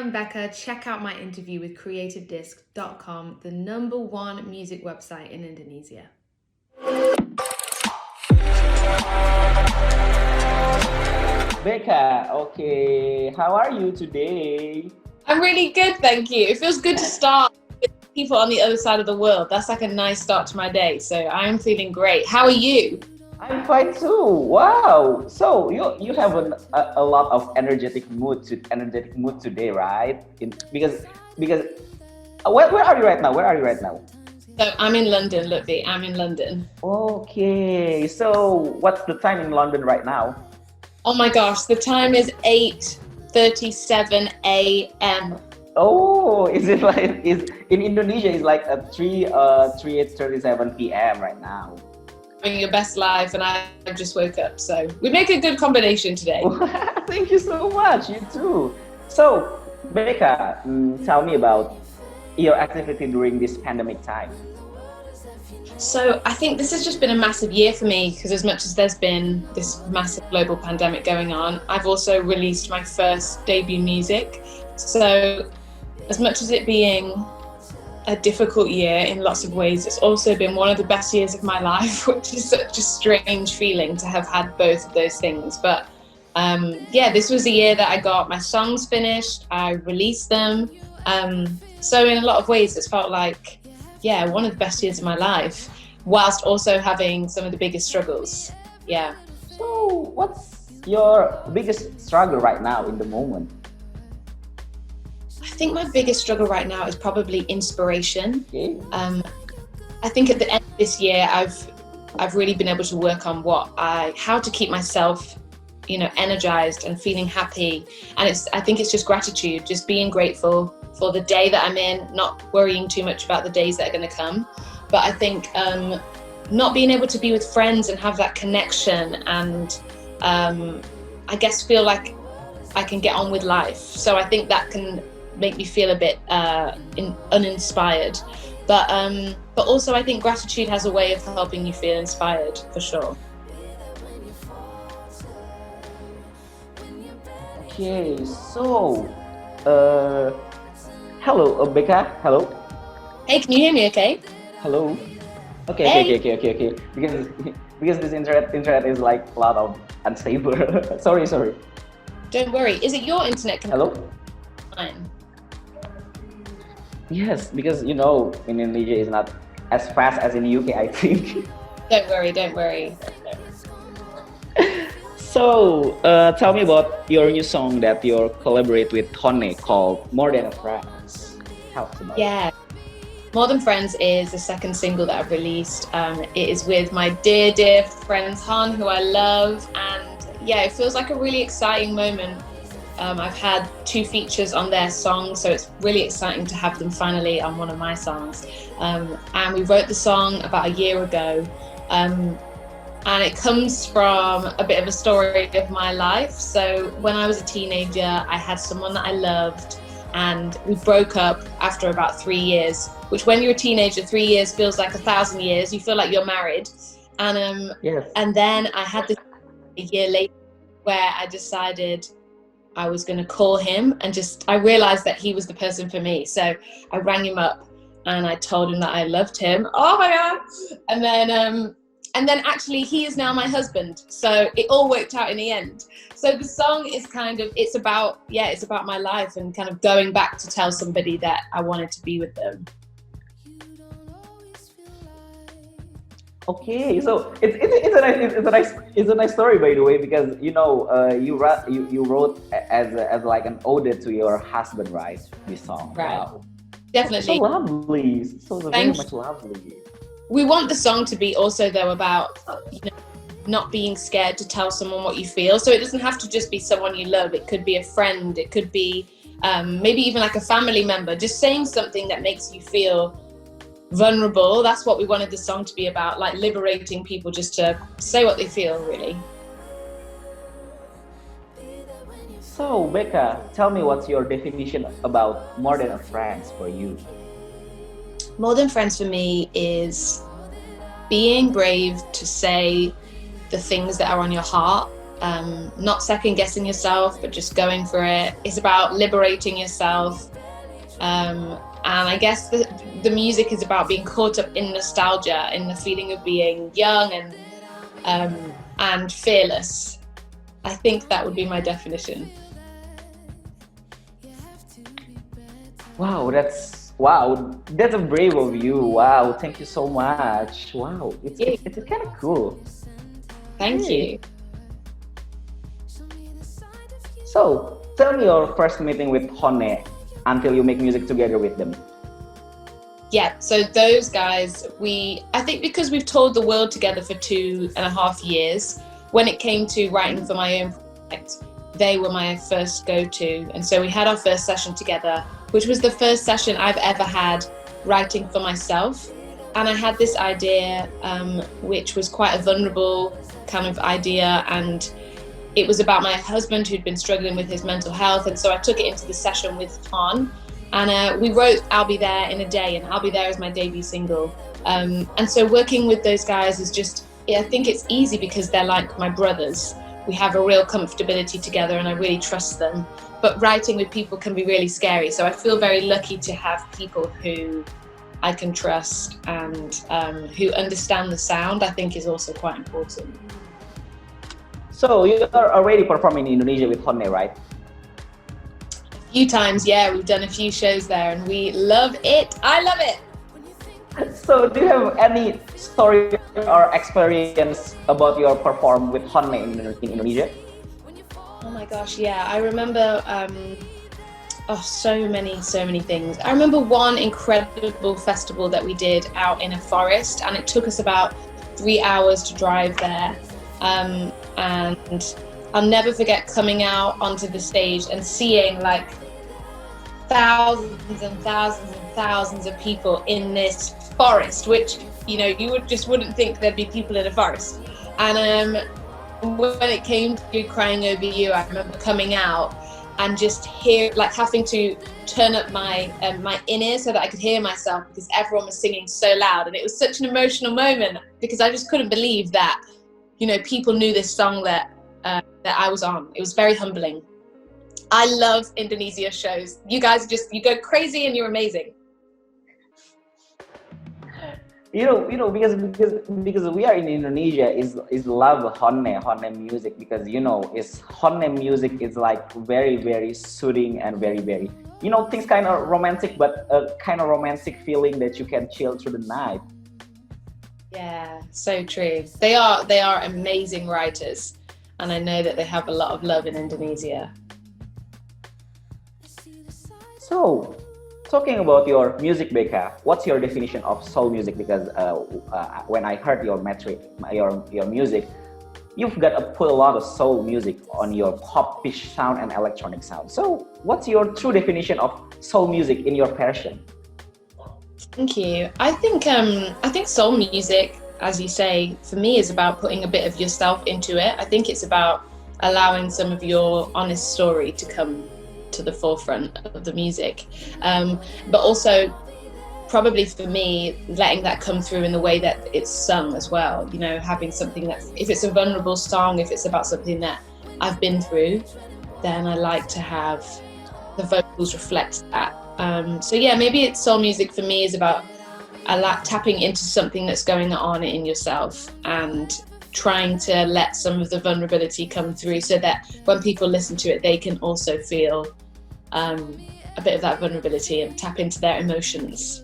I'm Becca. Check out my interview with CreativeDisc.com, the #1 music website in Indonesia. Becca, okay, how are you today? I'm really good, thank you. It feels good to start with people on the other side of the world. That's like a nice start to my day, so I'm feeling great. How are you? I'm fine too. Wow. So you have a lot of energetic mood today, right? Because where are you right now? Where are you right now? So I'm in London, Ludwig. I'm in London. Okay. So what's the time in London right now? Oh my gosh, the time is 8:37 a.m. Oh, is it like is in Indonesia? It's like a 3:37 p.m. right now. Living your best life, and I just woke up, so we make a good combination today. Thank you so much. You too. So, Becca, tell me about your activity during this pandemic time. So I think this has just been a massive year for me, because as much as there's been this massive global pandemic going on, I've also released my first debut music. So as much as it being a difficult year in lots of ways, it's also been one of the best years of my life, which is such a strange feeling to have had both of those things. But yeah, this was the year that I got my songs finished, I released them. So in a lot of ways, it's felt like, yeah, one of the best years of my life, whilst also having some of the biggest struggles. Yeah. So what's your biggest struggle right now in the moment? I think my biggest struggle right now is probably inspiration. Okay. I think at the end of this year, I've really been able to work on how to keep myself, energized and feeling happy. And I think it's just gratitude, just being grateful for the day that I'm in, not worrying too much about the days that are going to come. But I think not being able to be with friends and have that connection, and I guess feel like I can get on with life. So I think that can make me feel a bit uninspired. But also I think gratitude has a way of helping you feel inspired, for sure. Okay, so hello, Becca. Hello. Hey, can you hear me okay? Hello. Okay, Hey. okay. Because this internet is like a lot of unstable. sorry. Don't worry. Is it your internet connection? Hello. Fine. Yes, because in Indonesia is not as fast as in UK, I think. Don't worry. So, tell me about your new song that you collaborate with HONNE called More Than a Friends. Tell us about it. Yeah. More Than Friends is the second single that I've released. It is with my dear friends HONNE, who I love, and yeah, it feels like a really exciting moment. I've had 2 features on their songs, so it's really exciting to have them finally on one of my songs. And we wrote the song about a year ago, and it comes from a bit of a story of my life. So when I was a teenager, I had someone that I loved, and we broke up after about 3 years, which when you're a teenager, 3 years feels like 1,000 years. You feel like you're married. And Yes. and then I had this a year later where I decided I was going to call him, and I realized that he was the person for me. So I rang him up and I told him that I loved him. Oh my God. And then actually he is now my husband. So it all worked out in the end. So the song is it's about my life and kind of going back to tell somebody that I wanted to be with them. Okay, so it's a nice story, by the way, because you wrote as like an ode to your husband, right? This song. Right. Wow. Definitely. So lovely. So very much lovely. We want the song to be also, though, about not being scared to tell someone what you feel. So it doesn't have to just be someone you love. It could be a friend. It could be maybe even like a family member. Just saying something that makes you feel vulnerable. That's what we wanted the song to be about, like liberating people just to say what they feel, really. So, Becca, tell me what's your definition about More Than a Friends for you? More Than Friends for me is being brave to say the things that are on your heart, not second guessing yourself, but just going for it. It's about liberating yourself. And I guess the music is about being caught up in nostalgia, in the feeling of being young and fearless. I think that would be my definition. Wow, that's a brave of you. Wow, thank you so much. Wow, it's kind of cool. Thank you. So, tell me your first meeting with HONNE until you make music together with them. Yeah, so those guys, I think because we've toured the world together for 2.5 years, when it came to writing for my own project, they were my first go-to. And so we had our first session together, which was the first session I've ever had writing for myself. And I had this idea, which was quite a vulnerable kind of idea. And it was about my husband who'd been struggling with his mental health. And so I took it into the session with HONNE. And we wrote I'll Be There in a day, and I'll Be There is my debut single. And so working with those guys is just, I think it's easy because they're like my brothers. We have a real comfortability together and I really trust them. But writing with people can be really scary. So I feel very lucky to have people who I can trust and who understand the sound, I think is also quite important. So you are already performing in Indonesia with HONNE, right? A few times, yeah, we've done a few shows there and we love it. I love it. So do you have any story or experience about your perform with HONNE in Indonesia? Oh my gosh, yeah, I remember so many things. I remember one incredible festival that we did out in a forest, and it took us about 3 hours to drive there. And I'll never forget coming out onto the stage and seeing like thousands and thousands and thousands of people in this forest, which, you know, you wouldn't think there'd be people in a forest. And when it came to Crying Over You, I remember coming out and just having to turn up my in-ear so that I could hear myself because everyone was singing so loud. And it was such an emotional moment because I just couldn't believe that, you know, people knew this song that I was on. It was very humbling. I love Indonesia shows. You guys you go crazy and you're amazing. You know, because we are in Indonesia, is love HONNE music, because you know, HONNE music is like very, very soothing and very, very, you know, things kind of romantic, but a kind of romantic feeling that you can chill through the night. Yeah, so true. They are amazing writers, and I know that they have a lot of love in Indonesia. So, talking about your music, Beka, what's your definition of soul music? Because when I heard your music, you've put a lot of soul music on your pop-ish sound and electronic sound. So, what's your true definition of soul music in your passion? Thank you. I think soul music, as you say, for me is about putting a bit of yourself into it. I think it's about allowing some of your honest story to come to the forefront of the music, but also probably for me letting that come through in the way that it's sung as well, you know, having something that, if it's a vulnerable song, if it's about something that I've been through, then I like to have the vocals reflect that. So yeah, maybe it's soul music for me is about tapping into something that's going on in yourself and trying to let some of the vulnerability come through so that when people listen to it, they can also feel a bit of that vulnerability and tap into their emotions.